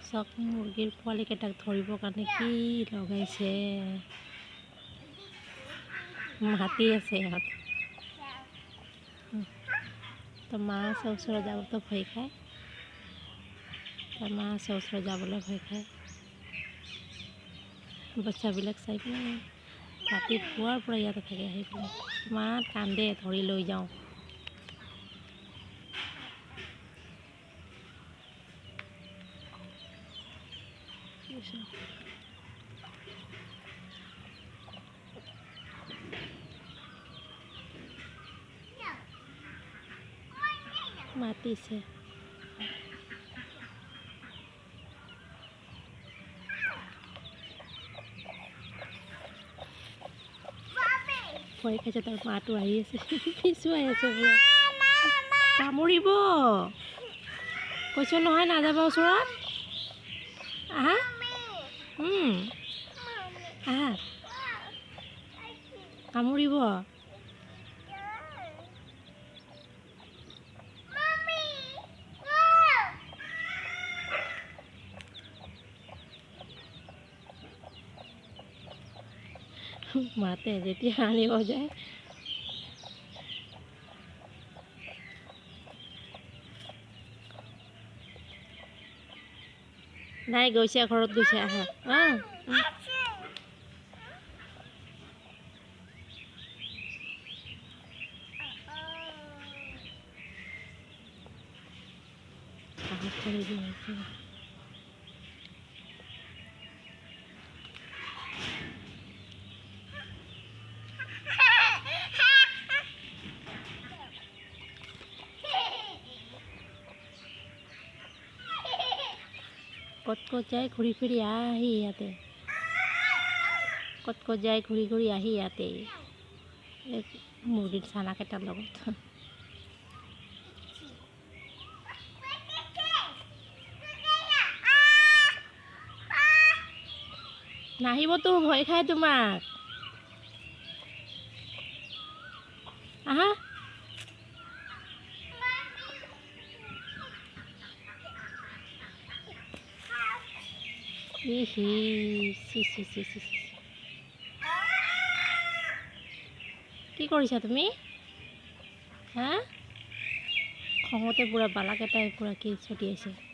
চক মুৰ্গীৰ পোৱালিকেইটাক ধৰিবৰ কাৰণে কি লগাইছে। হাতী আছে ইহঁত। তো মা আছে ওচৰত যাবতো ভয় খায়। তাৰ মা আছে ওচৰত যাবলৈ ভয় খায়। বাচ্চাবিলাক চাই পেলাই ৰাতিপুৱাৰ পৰা ইয়াতে থাকে আহি পেলাই ইমান কান্দে ধৰি লৈ যাওঁ। মাতিছে ভয় খাইছে তাৰ মাটো আহি আছে পিছুৱাই আছে পুৰা কামুৰিব কৈছোঁ নহয় নাযাবা ওচৰত আহা আহা কামুৰিব মাতে যেতিয়া আনিব যায় নাই গৈছে ঘৰত গৈছে আহা কৰি দি আছে ক'ত যায় ঘূৰি ফুৰি আহি ইয়াতে ক'ত যায় ঘূৰি ঘূৰি আহি ইয়াতে মুৰ্গীৰ চানাকেইটাৰ লগত নাহিবতো ভয় খায় তোমাক আহা ইহি কি কৰিছা তুমি হা খঙতে পুৰা বালাকেইটাই পুৰা কি ছটিয়াইছে